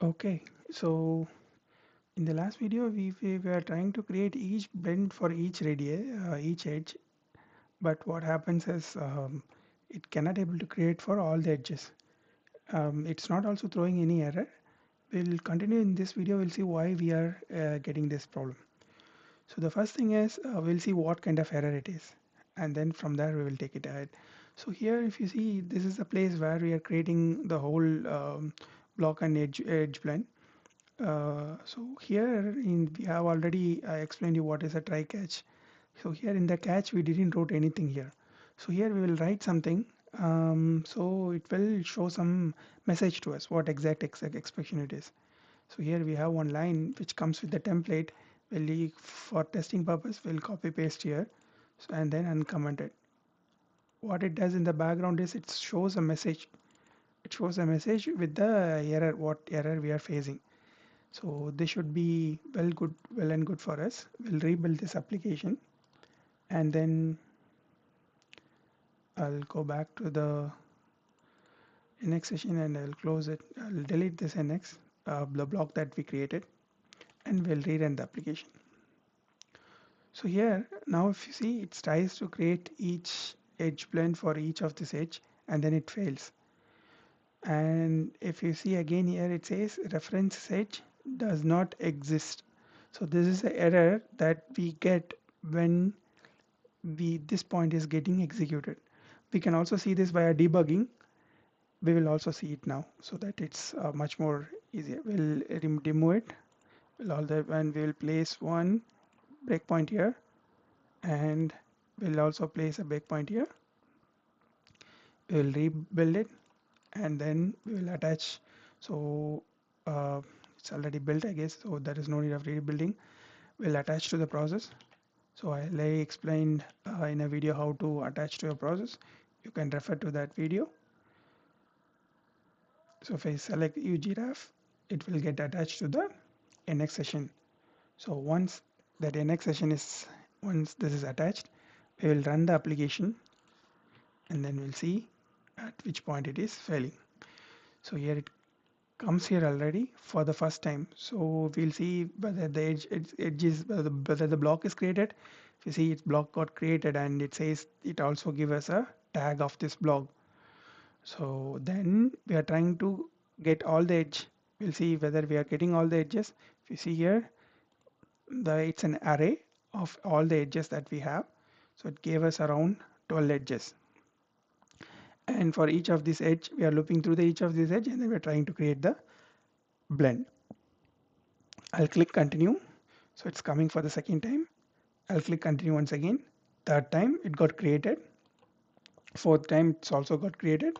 Okay, so in the last video we were trying to create each blend for each each edge, but what happens is it cannot able to create for all the edges. It's not also throwing any error. We'll continue in this video, we'll see why we are getting this problem. So the first thing is we'll see what kind of error it is, and then from there we will take it ahead. So here if you see, this is the place where we are creating the whole block and edge blend. So here we have already explained you what is a try catch. So here in the catch we didn't wrote anything here. So here we will write something. So it will show some message to us what exact expression it is. So here we have one line which comes with the template. For testing purpose we'll copy paste here. So and then uncomment it. What it does in the background is it shows a message. It shows a message with the error, what error we are facing. So this should be well and good for us. We'll rebuild this application and then I'll go back to the NX session and I'll close it. I'll delete this NX, the block that we created, and we'll rerun the application. So here now if you see, it tries to create each edge blend for each of this edge and then it fails. And if you see again here, it says reference edge does not exist. So this is the error that we get when this point is getting executed. We can also see this via debugging. We will also see it now so that it's much more easier. We'll remove it. And we'll place one breakpoint here, and we'll also place a breakpoint here. We'll rebuild it and then we will attach. So it's already built, I guess, so there is no need of rebuilding. We'll attach to the process. So I explained in a video how to attach to a process. You can refer to that video. So if I select UGRAF, it will get attached to the NX session. So once this is attached, we will run the application and then we'll see at which point it is failing. So here it comes here already for the first time. So we'll see whether the whether the block is created. If you see, its block got created and it says it also gives us a tag of this block. So then we are trying to get all the edge. We'll see whether we are getting all the edges. If you see here, it's an array of all the edges that we have. So it gave us around 12 edges. And for each of this edge, we are looping through each of this edge and then we're trying to create the blend. I'll click continue. So it's coming for the second time. I'll click continue once again. Third time it got created. Fourth time it's also got created.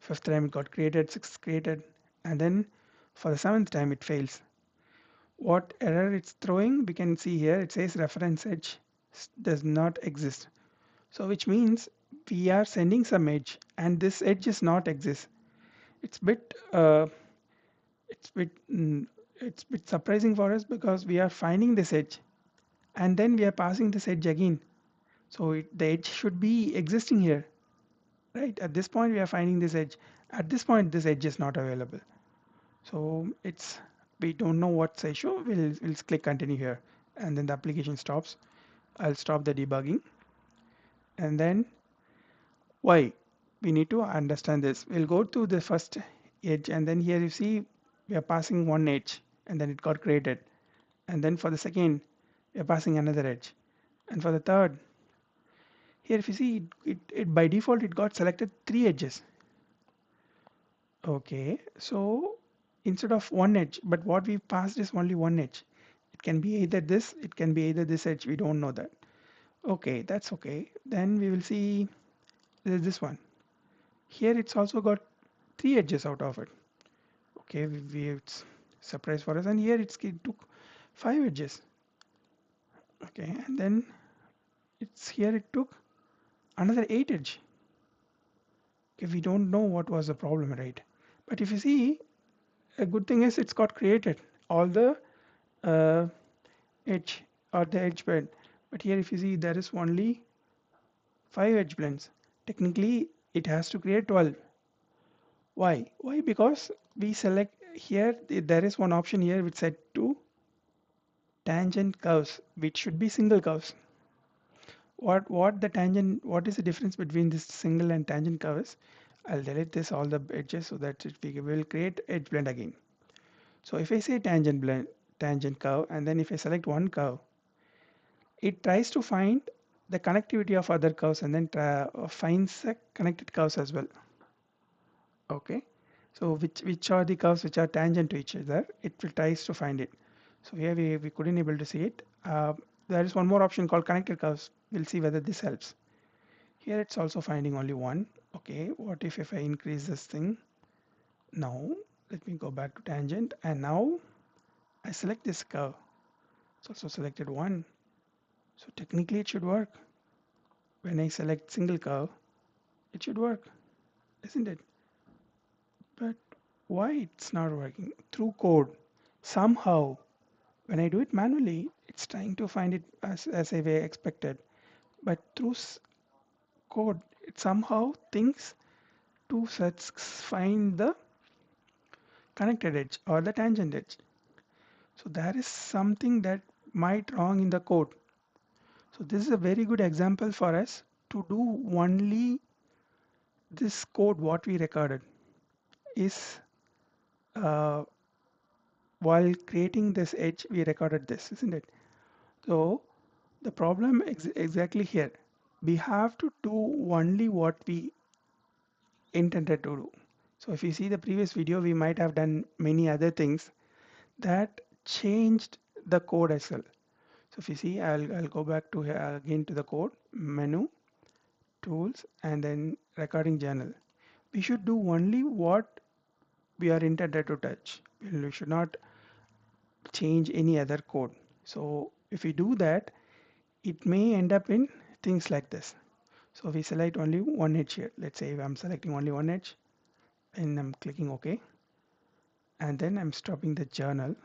Fifth time it got created. Sixth created. And then for the seventh time it fails. What error it's throwing, we can see here. It says reference edge does not exist. So which means we are sending some edge and this edge is not exist. It's bit it's bit it's bit surprising for us because we are finding this edge and then we are passing this edge again. So the edge should be existing here, right? At this point we are finding this edge. At this point this edge is not available. So we don't know what's the issue. We'll click continue here and then the application stops. I'll stop the debugging and then why we need to understand this. We'll go to the first edge and then here you see we are passing one edge and then it got created, and then for the second we are passing another edge, and for the third here if you see it by default it got selected 3 edges. Okay, so instead of one edge, but what we passed is only one edge. It can be either this, it can be either this edge, we don't know that. Okay, that's okay. Then we will see there's this one. Here it's also got 3 edges out of it. Okay, it's surprise for us, and here it took 5 edges. Okay, and then it took another 8 edge. Okay, we don't know what was the problem, right? But if you see, a good thing is it's got created all the uh, edge or the edge blend. But here if you see there is only 5 edge blends. Technically it has to create 12. Why? Because we select here there is one option here which said two tangent curves, which should be single curves. What is the difference between this single and tangent curves? I'll delete this all the edges so that we will create edge blend again. So if I say tangent curve, and then if I select one curve, it tries to find the connectivity of other curves and then finds the connected curves as well. Okay, so which are the curves which are tangent to each other, it will tries to find it. So here we couldn't able to see it. There is one more option called connected curves. We'll see whether this helps. Here it's also finding only one. Okay, what if I increase this thing? Now let me go back to tangent, and now I select this curve. It's also selected one. So technically it should work. When I select single curve, it should work, isn't it? But why it's not working? Through code, somehow when I do it manually, it's trying to find it as I expected. But through code, it somehow thinks to find the connected edge or the tangent edge. So there is something that might wrong in the code. So this is a very good example for us to do only this code what we recorded is uh, while creating this edge we recorded this, isn't it? So the problem exactly here, we have to do only what we intended to do. So if you see the previous video, we might have done many other things that changed the code as well. So if you see, I'll go back to here again to the code menu, tools, and then recording journal. We should do only what we are intended to touch. We should not change any other code. So if we do that, it may end up in things like this. So we select only one edge here. Let's say I'm selecting only one edge and I'm clicking OK. And then I'm stopping the journal.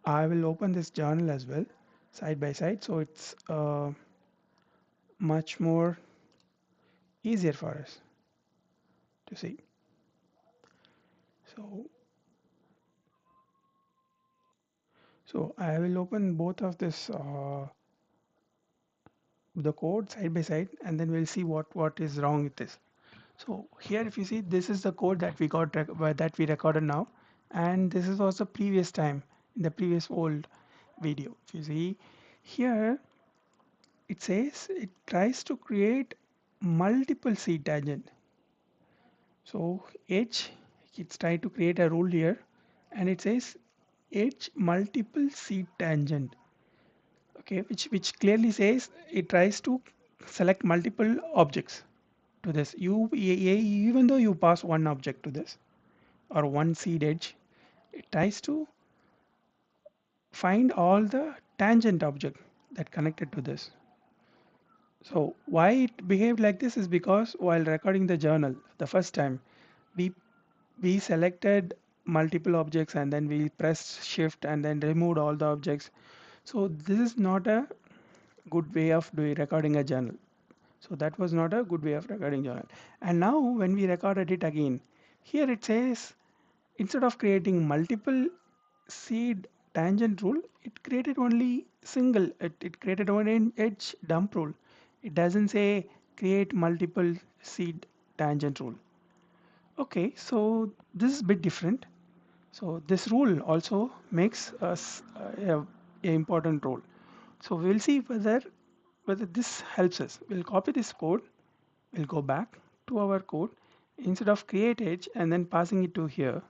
I will open this journal as well side by side. So it's much more easier for us to see. So, so I will open both of this the code side by side, and then we'll see what is wrong with this. So here, if you see, this is the code that we got that we recorded now, and this is also previous time in the previous old video. If you see here, it says it tries to create multiple seed tangent. So edge, it's trying to create a rule here, and it says edge multiple seed tangent. Okay, which clearly says it tries to select multiple objects to this. Even though you pass one object to this or one seed edge, it tries to find all the tangent object that connected to this. So why it behaved like this is because while recording the journal the first time, we we selected multiple objects and then we pressed shift and then removed all the objects. So this is not a good way of doing recording a journal. So that was not a good way of recording journal. And now when we recorded it again, here it says instead of creating multiple seed tangent rule, it created only single. It created one edge dump rule. It doesn't say create multiple seed tangent rule. Okay, so this is a bit different. So this rule also makes us a important role. So we'll see whether this helps us. We'll copy this code. We'll go back to our code. Instead of create edge and then passing it to here,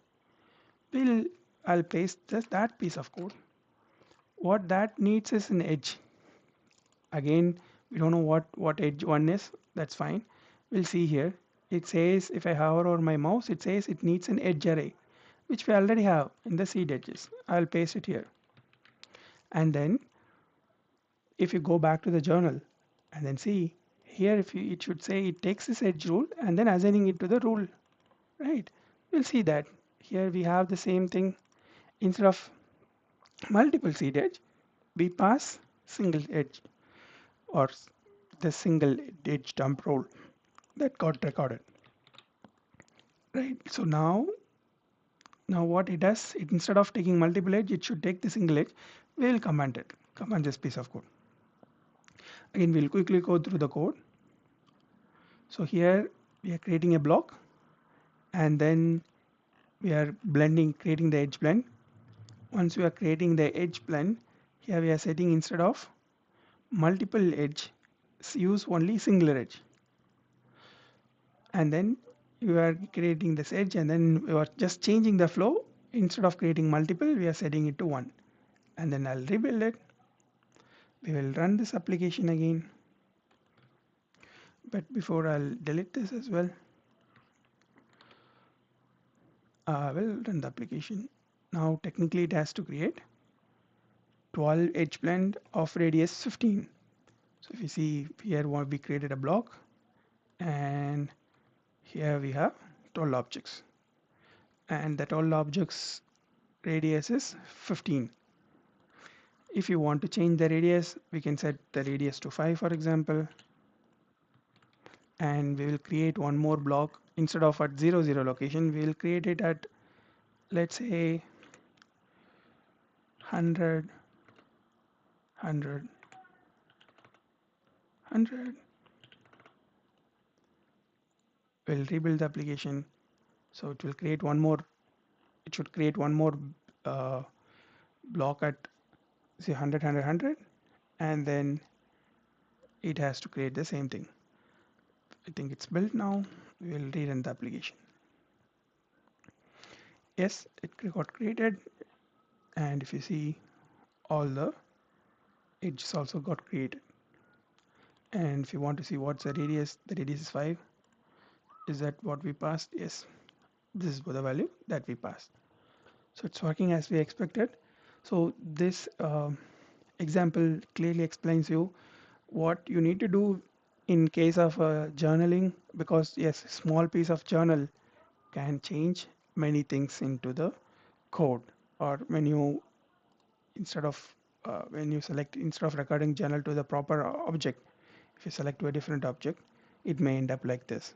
I'll paste that piece of code. What that needs is an edge. Again, we don't know what edge one is. That's fine. We'll see here. It says if I hover over my mouse, it says it needs an edge array, which we already have in the seed edges. I'll paste it here. And then if you go back to the journal and then see here, it should say it takes this edge rule and then assigning it to the rule, right? We'll see that here we have the same thing. Instead of multiple seed edge, we pass single edge or the single edge dump rule that got recorded. right? So now what it does, it instead of taking multiple edge, it should take the single edge. We will command this piece of code. Again, we'll quickly go through the code. So here we are creating a block, and then we are creating the edge blend. Once we are creating the edge blend, here we are setting instead of multiple edge, use only singular edge. And then you are creating this edge, and then you are just changing the flow. Instead of creating multiple, we are setting it to 1. And then I'll rebuild it. We will run this application again. But before I'll delete this as well. We'll run the application. Now technically it has to create 12 edge blend of radius 15. So if you see here, we created a block, and here we have 12 objects, and that all objects radius is 15. If you want to change the radius, we can set the radius to 5, for example, and we will create one more block. Instead of at 0 0 location, we will create it at, let's say, 100 100 100. We'll rebuild the application, so it will create one more. It should create one more uh, block at, say, 100 100 100, and then it has to create the same thing. I think it's built now. We will rerun the application. Yes, it got created, and if you see, all the edges also got created. And if you want to see what's the radius is 5. Is that what we passed? Yes, this is the value that we passed. So it's working as we expected. So this example clearly explains you what you need to do in case of journaling, because yes, small piece of journal can change many things into the code. Or when you select, instead of recording journal to the proper object, if you select to a different object, it may end up like this.